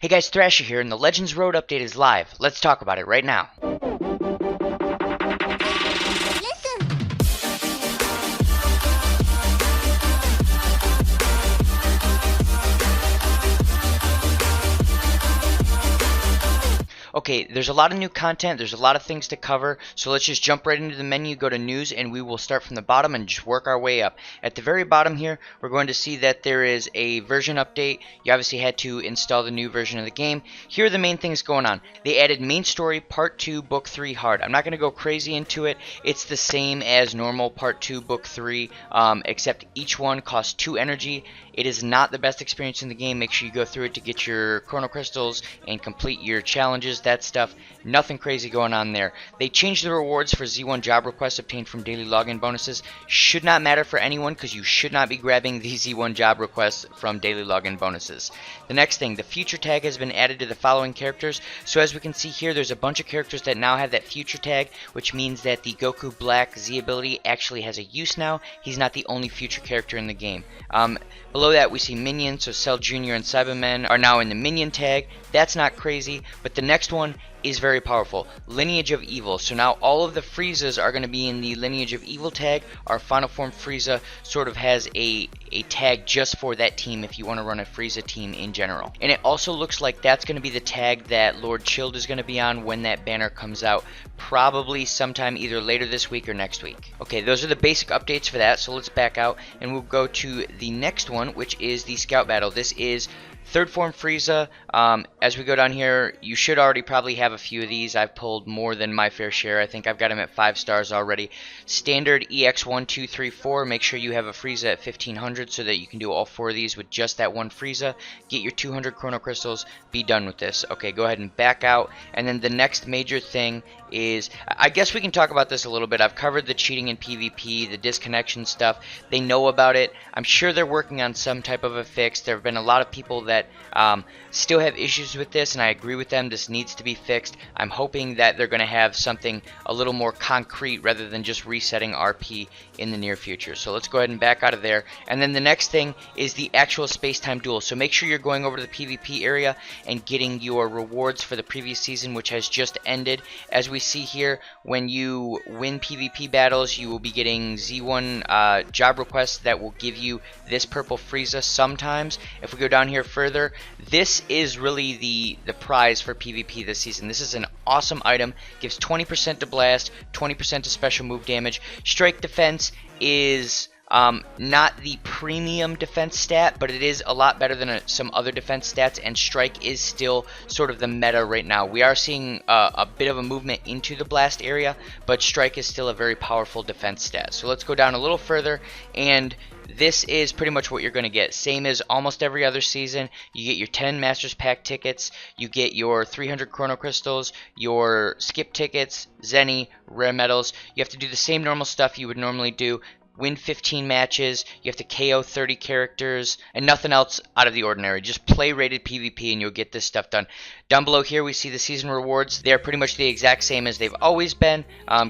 Hey guys, Thrasher here, and the Legends Road update is live. Let's talk about it right now. Okay, there's a lot of new content, there's a lot of things to cover, so let's just jump right into the menu, go to news, and we will start from the bottom and just work our way up. At the very bottom here, we're going to see that there is a version update. You obviously had to install the new version of the game. Here are the main things going on. They added main story, part 2, book 3 hard. I'm not going to go crazy into it. It's the same as normal part 2, book 3, except each one costs 2 energy. It is not the best experience in the game. Make sure you go through it to get your chrono crystals and complete your challenges, that stuff. Nothing crazy going on there. They changed the rewards for Z1 job requests obtained from daily login bonuses. Should not matter for anyone because you should not be grabbing the Z1 job requests from daily login bonuses. The next thing, the future tag has been added to the following characters. So as we can see here, there's a bunch of characters that now have that future tag, which means that the Goku Black Z ability actually has a use now. He's not the only future character in the game. Below that, we see minions, so Cell Jr. and Cybermen are now in the minion tag. That's not crazy, but the next one is very powerful. Lineage of Evil. So now all of the Friezas are going to be in the Lineage of Evil tag. Our Final Form Frieza sort of has a tag just for that team if you want to run a Frieza team in general. And it also looks like that's going to be the tag that Lord Chilled is going to be on when that banner comes out. Probably sometime either later this week or next week. Okay, those are the basic updates for that, so let's back out and we'll go to the next one, which is the Scout Battle. This is Third Form Frieza. As we go down here, you should already probably have a few of these. I've pulled more than my fair share. I think I've got them at 5 stars already. Standard EX1, 2, 3, 4. Make sure you have a Frieza at 1500 so that you can do all 4 of these with just that one Frieza. Get your 200 Chrono Crystals. Be done with this. Okay, go ahead and back out. And then the next major thing is, I guess we can talk about this a little bit. I've covered the cheating in PvP, the disconnection stuff. They know about it. I'm sure they're working on some type of a fix. There have been a lot of people that still have issues with this, and I agree with them. This needs to be fixed. I'm hoping that they're going to have something a little more concrete rather than just resetting RP in the near future. So let's go ahead and back out of there. And then the next thing is the actual space-time duel. So make sure you're going over to the PvP area and getting your rewards for the previous season, which has just ended. As we see here, when you win PvP battles, you will be getting Z1 job requests that will give you this purple Frieza sometimes. If we go down here further, this is really the prize for PvP this season. This is an awesome item. Gives 20% to blast, 20% to special move damage. Strike defense is not the premium defense stat, but it is a lot better than some other defense stats, and strike is still sort of the meta right now. We are seeing a bit of a movement into the blast area, but strike is still a very powerful defense stat. So let's go down a little further, and this is pretty much what you're going to get. Same as almost every other season. You get your 10 Masters Pack tickets, you get your 300 Chrono Crystals, your skip tickets, Zenny, rare medals. You have to do the same normal stuff you would normally do. Win 15 matches, you have to KO 30 characters, and nothing else out of the ordinary. Just play rated PvP and you'll get this stuff done. Down below here we see the season rewards. They're pretty much the exact same as they've always been.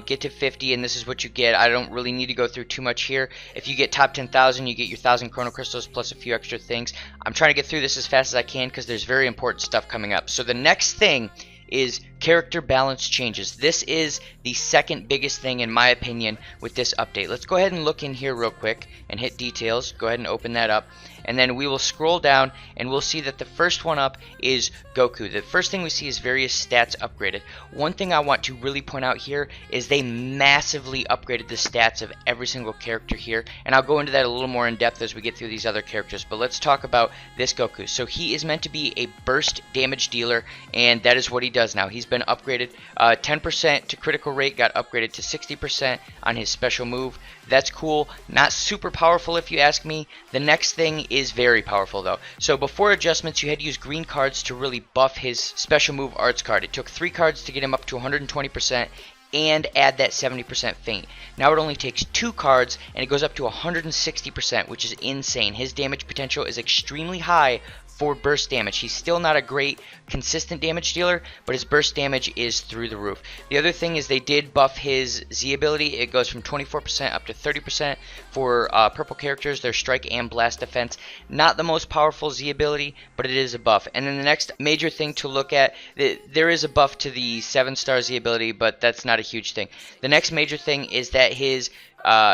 Get to 50 and this is what you get. I don't really need to go through too much here. If you get top 10,000, you get your 1,000 Chrono Crystals plus a few extra things. I'm trying to get through this as fast as I can because there's very important stuff coming up. So the next thing is character balance changes. This is the second biggest thing in my opinion with this update. Let's go ahead and look in here real quick and hit details. Go ahead and open that up, and then we will scroll down and we'll see that the first one up is Goku. The first thing we see is various stats upgraded. One thing I want to really point out here is they massively upgraded the stats of every single character here, and I'll go into that a little more in depth as we get through these other characters, but let's talk about this Goku. So he is meant to be a burst damage dealer, and that is what he does now. He's been upgraded. 10% to critical rate got upgraded to 60% on his special move. That's cool. Not super powerful if you ask me. The next thing is very powerful though. So before adjustments, you had to use green cards to really buff his special move arts card. It took 3 cards to get him up to 120% and add that 70% feint. Now it only takes 2 cards and it goes up to 160%, which is insane. His damage potential is extremely high for burst damage. He's still not a great consistent damage dealer, but his burst damage is through the roof. The other thing is they did buff his Z ability. It goes from 24% up to 30% for purple characters, their strike and blast defense. Not the most powerful Z ability, but it is a buff. And then the next major thing to look at, there is a buff to the 7-star Z ability, but that's not a huge thing. The next major thing is that his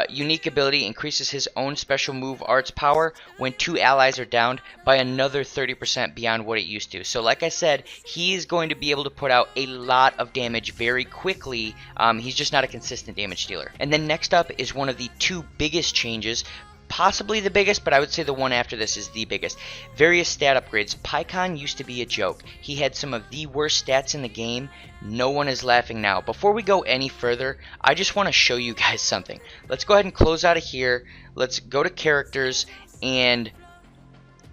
unique ability increases his own special move arts power when 2 allies are downed by another 30% beyond what it used to. So like I said, he is going to be able to put out a lot of damage very quickly. He's just not a consistent damage dealer. And then next up is one of the 2 biggest changes, possibly the biggest, but I would say the one after this is the biggest. Various stat upgrades. Pikkon used to be a joke. He had some of the worst stats in the game. No one is laughing now. Before we go any further, I just want to show you guys something. Let's go ahead and close out of here. Let's go to characters and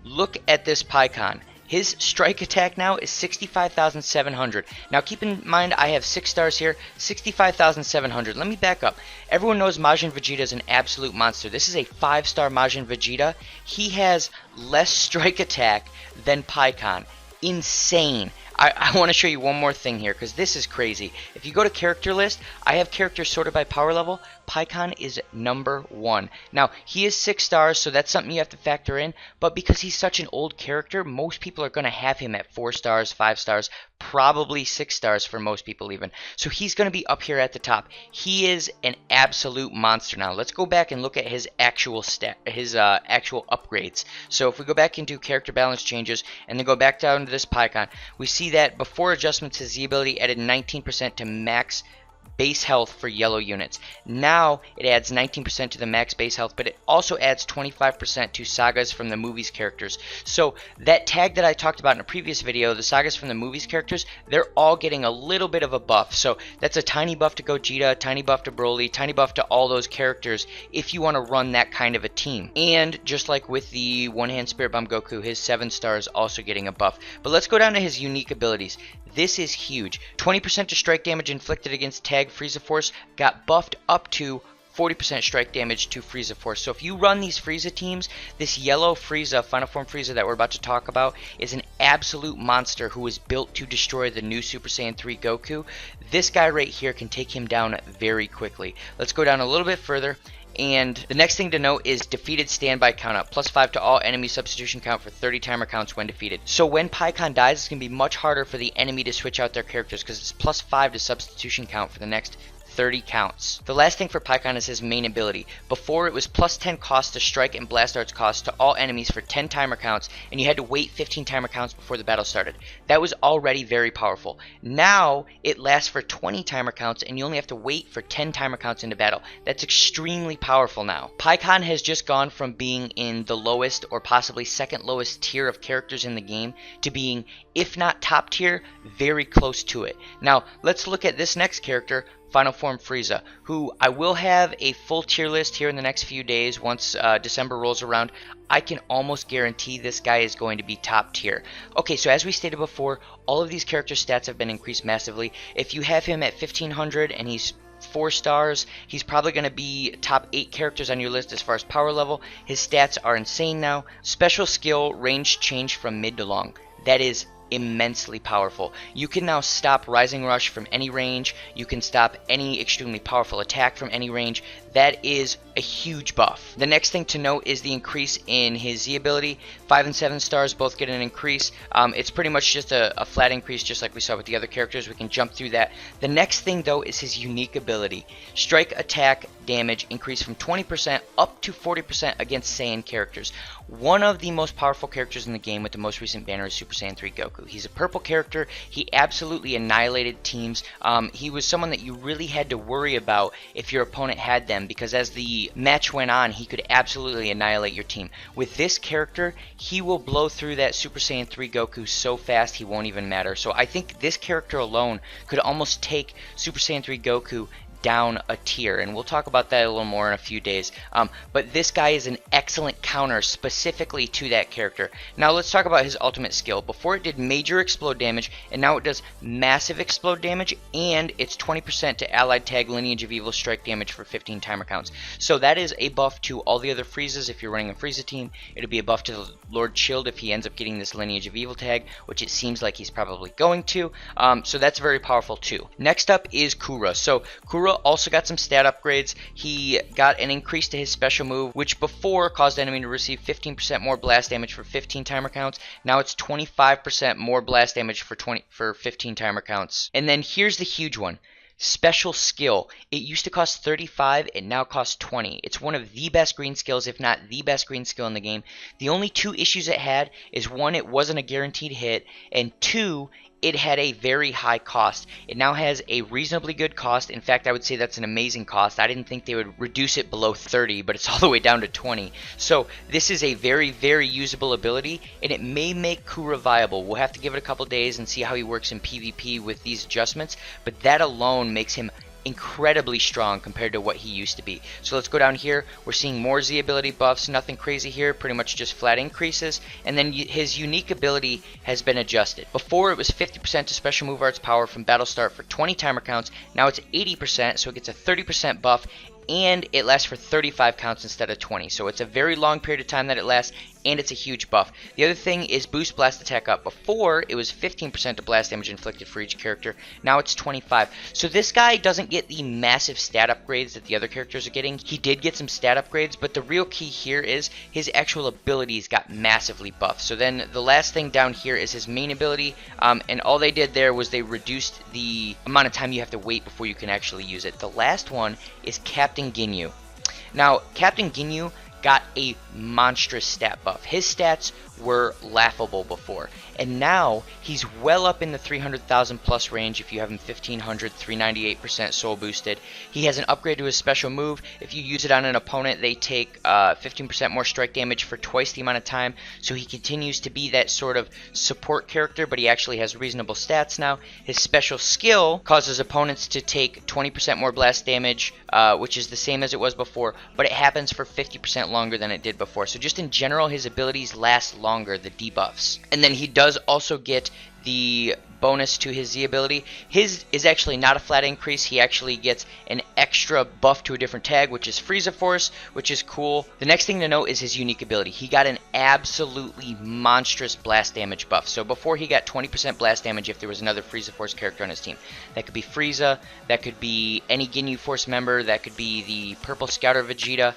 look at this Pikkon. His strike attack now is 65,700. Now keep in mind I have 6 stars here, 65,700. Let me back up. Everyone knows Majin Vegeta is an absolute monster. This is a 5-star Majin Vegeta. He has less strike attack than Pikkon. Insane. I want to show you one more thing here because this is crazy. If you go to character list, I have characters sorted by power level. Pikkon is number 1. Now, he is 6 stars, so that's something you have to factor in. But because he's such an old character, most people are going to have him at 4 stars, 5 stars, probably 6 stars for most people even. So he's going to be up here at the top. He is an absolute monster now. Let's go back and look at his actual actual upgrades. So if we go back into character balance changes and then go back down to this Pikkon, we see that before adjustments his Z ability added 19% to max base health for yellow units. Now it adds 19% to the max base health, but it also adds 25% to sagas from the movies characters. So that tag that I talked about in a previous video, the sagas from the movies characters, they're all getting a little bit of a buff. So that's a tiny buff to Gogeta, tiny buff to Broly, tiny buff to all those characters if you want to run that kind of a team. And just like with the one-hand Spirit Bomb Goku, his 7 stars also getting a buff. But let's go down to his unique abilities. This is huge. 20% to strike damage inflicted against Tag Frieza Force got buffed up to 40% strike damage to Frieza Force. So if you run these Frieza teams, this yellow Frieza, Final Form Frieza that we're about to talk about, is an absolute monster who is built to destroy the new Super Saiyan 3 Goku. This guy right here can take him down very quickly. Let's go down a little bit further. And the next thing to note is defeated standby count up. +5 to all enemy substitution count for 30 timer counts when defeated. So when Pikkon dies, it's going to be much harder for the enemy to switch out their characters because it's +5 to substitution count for the next 30 counts. The last thing for Pikkon is his main ability. Before, it was +10 cost to strike and blast arts cost to all enemies for 10 timer counts, and you had to wait 15 timer counts before the battle started. That was already very powerful. Now it lasts for 20 timer counts, and you only have to wait for 10 timer counts into battle. That's extremely powerful now. Pikkon has just gone from being in the lowest or possibly second lowest tier of characters in the game to being, if not top tier, very close to it. Now let's look at this next character, Final Form Frieza, who I will have a full tier list here in the next few days once December rolls around. I can almost guarantee this guy is going to be top tier. Okay, so as we stated before, all of these character stats have been increased massively. If you have him at 1500 and he's 4 stars, he's probably going to be top 8 characters on your list as far as power level. His stats are insane now. Special skill range changed from mid to long. That is immensely powerful. You can now stop Rising Rush from any range. You can stop any extremely powerful attack from any range. That is a huge buff. The next thing to note is the increase in his Z ability. 5 and 7 stars both get an increase. It's pretty much just a flat increase, just like we saw with the other characters. We can jump through that. The next thing though is his unique ability. Strike attack damage increased from 20% up to 40% against Saiyan characters. One of the most powerful characters in the game with the most recent banner is Super Saiyan 3 Goku. He's a purple character. He absolutely annihilated teams. He was someone that you really had to worry about if your opponent had them, because as the match went on, he could absolutely annihilate your team. With this character, he will blow through that Super Saiyan 3 Goku so fast he won't even matter. So I think this character alone could almost take Super Saiyan 3 Goku down a tier, and we'll talk about that a little more in a few days. But this guy is an excellent counter specifically to that character. Now let's talk about his ultimate skill. Before it did major explode damage, and now it does massive explode damage, and it's 20% to allied tag Lineage of Evil strike damage for 15 timer counts. So that is a buff to all the other Friezas if you're running a Frieza team. It'll be a buff to the Lord Shield if he ends up getting this Lineage of Evil tag, which it seems like he's probably going to. So that's very powerful too. Next up is Kura. So Kura also got some stat upgrades. He got an increase to his special move, which before caused enemy to receive 15% more blast damage for 15 timer counts. Now it's 25% more blast damage for 15 timer counts. And then here's the huge one. Special skill. It used to cost 35, it now costs 20. It's one of the best green skills, if not the best green skill in the game. The only two issues it had is, one, it wasn't a guaranteed hit, and two, it had a very high cost. It now has a reasonably good cost. In fact, I would say that's an amazing cost. I didn't think they would reduce it below 30, but it's all the way down to 20. So this is a very, very usable ability, and it may make Kura viable. We'll have to give it a couple days and see how he works in PvP with these adjustments, but that alone makes him incredibly strong compared to what he used to be. So let's go down here. We're seeing more Z ability buffs, nothing crazy here, pretty much just flat increases. And then his unique ability has been adjusted. Before it was 50% to special move arts power from battle start for 20 timer counts. Now it's 80%, so it gets a 30% buff, and it lasts for 35 counts instead of 20. So it's a very long period of time that it lasts, and it's a huge buff. The other thing is boost blast attack up. Before, it was 15% of blast damage inflicted for each character. Now it's 25. So this guy doesn't get the massive stat upgrades that the other characters are getting. He did get some stat upgrades, but the real key here is his actual abilities got massively buffed. So then the last thing down here is his main ability, and all they did there was they reduced the amount of time you have to wait before you can actually use it. The last one is Captain Ginyu. Now, Captain Ginyu got a monstrous stat buff. His stats were laughable before, and now he's well up in the 300,000 plus range if you have him 1500, 398% soul boosted. He has an upgrade to his special move. If you use it on an opponent, they take 15% more strike damage for twice the amount of time, so he continues to be that sort of support character, but he actually has reasonable stats now. His special skill causes opponents to take 20% more blast damage, which is the same as it was before, but it happens for 50% longer than it did before. So just in general, his abilities last longer, the debuffs. And then he does also get the bonus to his Z ability. His is actually not a flat increase. He actually gets an extra buff to a different tag, which is Frieza Force, which is cool. The next thing to note is his unique ability. He got an absolutely monstrous blast damage buff. So before, he got 20% blast damage if there was another Frieza Force character on his team. That could be Frieza, that could be any Ginyu Force member, that could be the Purple Scouter Vegeta.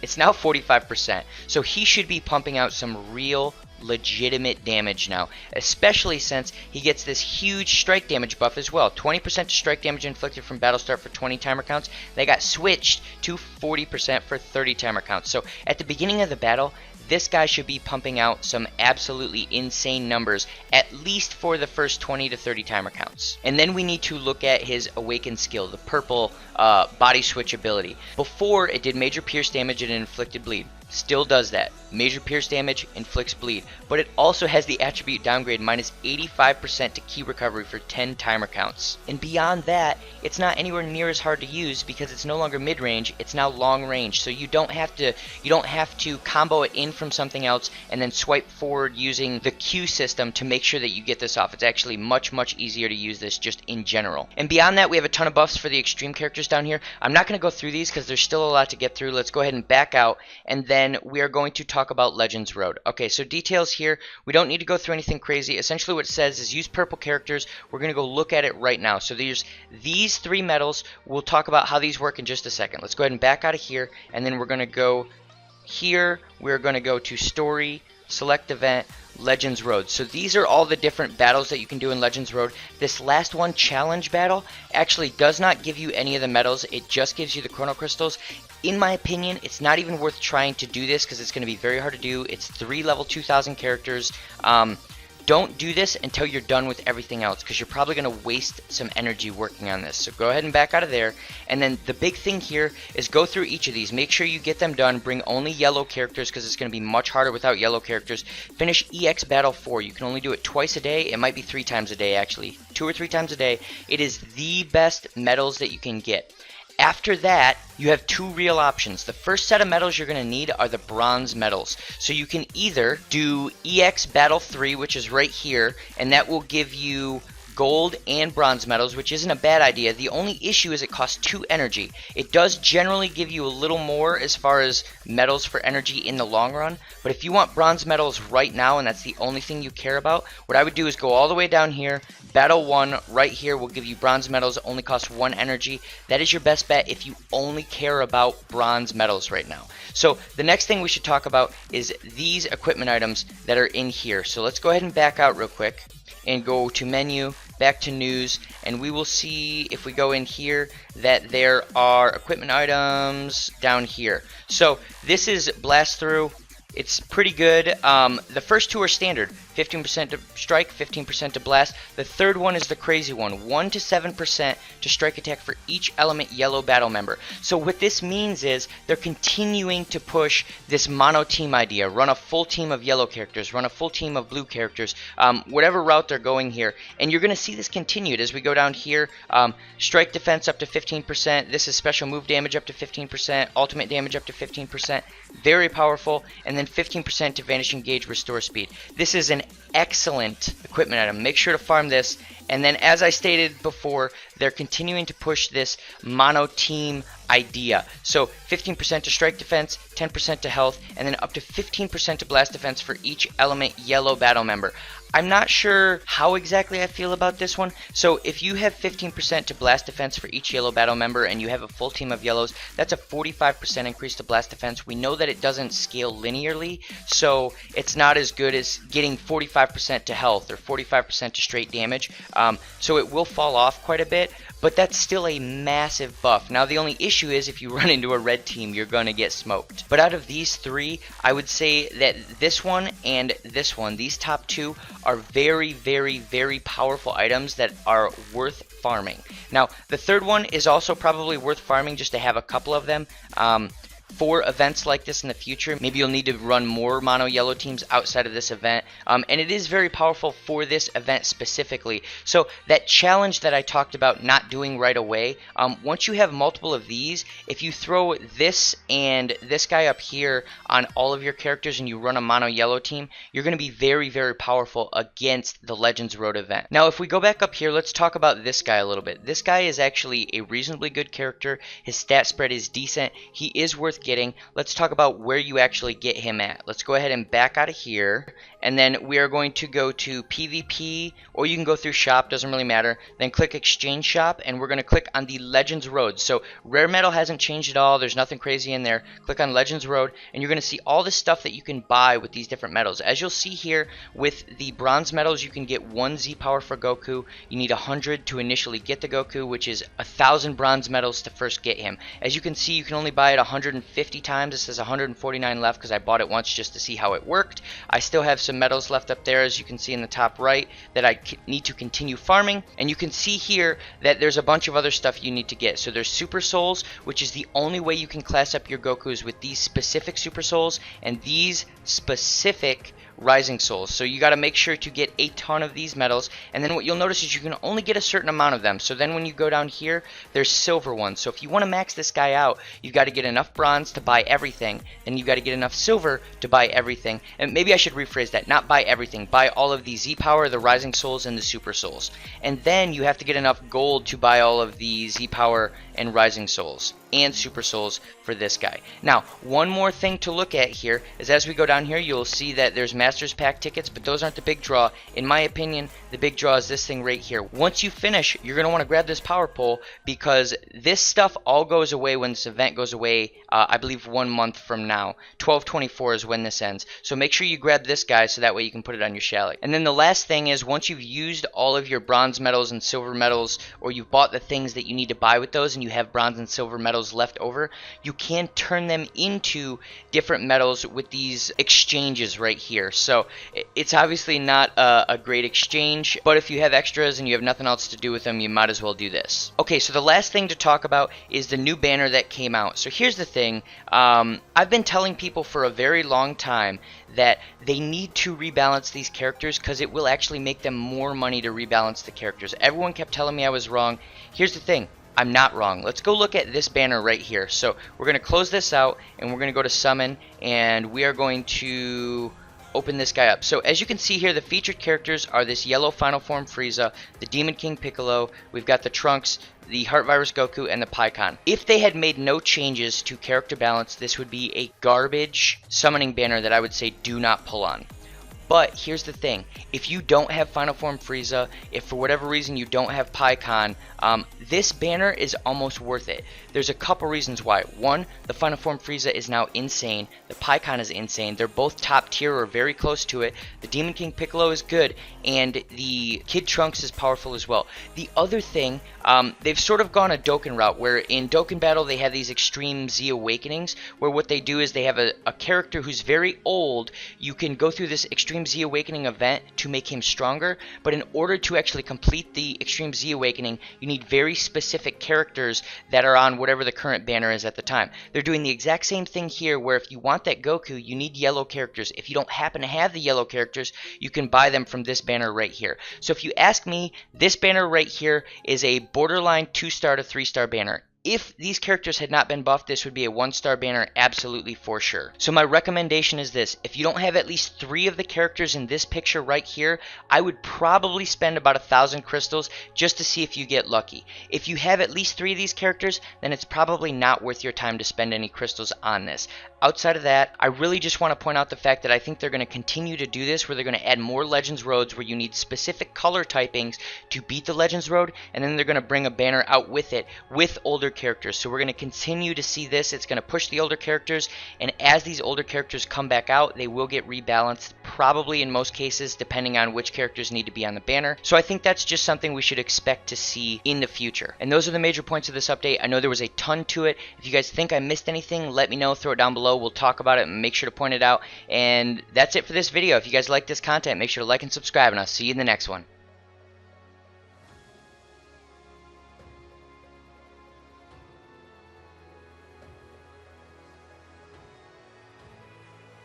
It's now 45%, so he should be pumping out some real legitimate damage now, especially since he gets this huge strike damage buff as well. 20% to strike damage inflicted from battle start for 20 timer counts. They got switched to 40% for 30 timer counts. So at the beginning of the battle, this guy should be pumping out some absolutely insane numbers, at least for the first 20 to 30 timer counts. And then we need to look at his awakened skill, the purple body switch ability. Before, it did major pierce damage and inflicted bleed. Still does that. Major pierce damage, inflicts bleed. But it also has the attribute downgrade minus 85% to ki recovery for 10 timer counts. And beyond that, it's not anywhere near as hard to use because it's no longer mid-range, it's now long range. So you don't have to combo it in from something else and then swipe forward using the Q system to make sure that you get this off. It's actually much, much easier to use this just in general. And beyond that, we have a ton of buffs for the extreme characters down here. I'm not going to go through these because there's still a lot to get through. Let's go ahead and back out, and then we are going to talk about Legends Road. Okay, so details here. We don't need to go through anything crazy. Essentially what it says is use purple characters. We're going to go look at it right now. So there's these three medals. We'll talk about how these work in just a second. Let's go ahead and back out of here, and then we're going to go here. We're going to go to Story, Select Event, Legends Road. So these are all the different battles that you can do in Legends Road. This last one, Challenge Battle, actually does not give you any of the medals. It just gives you the Chrono Crystals. In my opinion, it's not even worth trying to do this because it's going to be very hard to do. It's 3 level 2000 characters. don't do this until you're done with everything else, because you're probably going to waste some energy working on this. So go ahead and back out of there. And then the big thing here is go through each of these. Make sure you get them done. Bring only yellow characters, because it's going to be much harder without yellow characters. Finish EX Battle 4. You can only do it twice a day. It might be 3 times a day, actually. 2 or 3 times a day. It is the best medals that you can get. After that, you have 2 real options. The first set of medals you're going to need are the bronze medals. So you can either do EX Battle 3, which is right here, and that will give you gold and bronze medals, which isn't a bad idea. The only issue is it costs 2 energy. It does generally give you a little more as far as medals for energy in the long run, but if you want bronze medals right now and that's the only thing you care about, what I would do is go all the way down here. Battle 1 right here will give you bronze medals, only costs 1 energy. That is your best bet if you only care about bronze medals right now. So the next thing we should talk about is these equipment items that are in here. So let's go ahead and back out real quick and go to menu, back to news, and we will see if we go in here that there are equipment items down here. So this is blast through. It's pretty good. The first 2 are standard. 15% to strike, 15% to blast. The third one is the crazy one. 1 to 7% to strike attack for each element yellow battle member. So what this means is they're continuing to push this mono team idea. Run a full team of yellow characters. Run a full team of blue characters. Whatever route they're going here. And you're going to see this continued as we go down here. Strike defense up to 15%. This is special move damage up to 15%. Ultimate damage up to 15%. Very powerful. And then 15% to vanishing gauge restore speed. This is an excellent equipment item. Make sure to farm this. And then, as I stated before, they're continuing to push this mono team idea. So 15% to strike defense, 10% to health, and then up to 15% to blast defense for each element yellow battle member. I'm not sure how exactly I feel about this one. So if you have 15% to blast defense for each yellow battle member and you have a full team of yellows, that's a 45% increase to blast defense. We know that it doesn't scale linearly, so it's not as good as getting 45% to health or 45% to straight damage. So it will fall off quite a bit, but that's still a massive buff. Now the only issue is if you run into a red team, you're going to get smoked. But out of these 3, I would say that this one and this one, these top 2, are very, very, very powerful items that are worth farming. Now, the third one is also probably worth farming just to have a couple of them. For events like this in the future, maybe you'll need to run more mono yellow teams outside of this event, and it is very powerful for this event specifically. So that challenge that I talked about not doing right away, once you have multiple of these, if you throw this and this guy up here on all of your characters and you run a mono yellow team, you're going to be very, very powerful against the Legends Road event. Now if we go back up here, let's talk about this guy a little bit. This guy is actually a reasonably good character. His stat spread is decent. He is worth getting. Let's talk about where you actually get him at. Let's go ahead and back out of here, and then we are going to go to PvP, or you can go through shop, doesn't really matter. Then click exchange shop, and we're going to click on the Legends Road. So rare metal hasn't changed at all. There's nothing crazy in there. Click on Legends Road, and you're going to see all the stuff that you can buy with these different metals. As you'll see here, with the bronze metals, you can get 1 Z power for Goku. You need 100 to initially get the Goku, which is 1,000 bronze metals to first get him. As you can see, you can only buy it 150 times. It says 149 left because I bought it once just to see how it worked. I still have some metals left up there, as you can see in the top right, that I need to continue farming. And you can see here that there's a bunch of other stuff you need to get. So there's Super Souls, which is the only way you can class up your Gokus, with these specific Super Souls and these specific Rising Souls. So you got to make sure to get a ton of these metals, and then what you'll notice is you can only get a certain amount of them. So then when you go down here, there's silver ones. So if you want to max this guy out, you've got to get enough bronze to buy everything, and you've got to get enough silver to buy everything. And maybe I should rephrase that, not buy everything, buy all of the Z power, the Rising Souls, and the Super Souls. And then you have to get enough gold to buy all of the Z power and Rising Souls and Super Souls for this guy. Now, one more thing to look at here is as we go down here, you'll see that there's Masters Pack tickets, but those aren't the big draw. In my opinion, the big draw is this thing right here. Once you finish, you're going to want to grab this power pole, because this stuff all goes away when this event goes away, I believe 1 month from now. 12/24 is when this ends. So make sure you grab this guy so that way you can put it on your shallot. And then the last thing is, once you've used all of your bronze medals and silver medals, or you've bought the things that you need to buy with those and you have bronze and silver medals metals left over, you can turn them into different metals with these exchanges right here. So it's obviously not a great exchange, but if you have extras and you have nothing else to do with them, you might as well do this. Okay, so the last thing to talk about is the new banner that came out. So here's the thing. I've been telling people for a very long time that they need to rebalance these characters because it will actually make them more money to rebalance the characters. Everyone kept telling me I was wrong. Here's the thing. I'm not wrong. Let's go look at this banner right here. So we're going to close this out and we're going to go to summon, and we are going to open this guy up. So as you can see here, the featured characters are this yellow Final Form Frieza, the Demon King Piccolo, we've got the Trunks, the Heart Virus Goku, and the Pikkon. If they had made no changes to character balance, this would be a garbage summoning banner that I would say do not pull on. But here's the thing, if you don't have Final Form Frieza, if for whatever reason you don't have Pikkon, this banner is almost worth it. There's a couple reasons why. One, the Final Form Frieza is now insane. The Pikkon is insane. They're both top tier or very close to it. The Demon King Piccolo is good, and the Kid Trunks is powerful as well. The other thing, they've sort of gone a Dokkan route, where in Dokkan Battle they have these Extreme Z Awakenings, where what they do is they have a character who's very old. You can go through this Extreme Z Awakening event to make him stronger, but in order to actually complete the Extreme Z Awakening, you need very specific characters that are on whatever the current banner is at the time. They're doing the exact same thing here, where if you want that Goku, you need yellow characters. If you don't happen to have the yellow characters, you can buy them from this banner right here. So if you ask me, this banner right here is a borderline 2-star to 3-star banner. If these characters had not been buffed, this would be a 1-star banner, absolutely for sure. So my recommendation is this. If you don't have at least 3 of the characters in this picture right here, I would probably spend about 1,000 crystals just to see if you get lucky. If you have at least 3 of these characters, then it's probably not worth your time to spend any crystals on this. Outside of that, I really just want to point out the fact that I think they're going to continue to do this, where they're going to add more Legends Roads where you need specific color typings to beat the Legends Road, and then they're going to bring a banner out with it with older characters. So we're going to continue to see this. It's going to push the older characters, and as these older characters come back out, they will get rebalanced, probably in most cases, depending on which characters need to be on the banner. So I think that's just something we should expect to see in the future. And those are the major points of this update. I know there was a ton to it. If you guys think I missed anything, let me know. Throw it down below. We'll talk about it and make sure to point it out. And that's it for this video. If you guys like this content, make sure to like and subscribe, and I'll see you in the next one.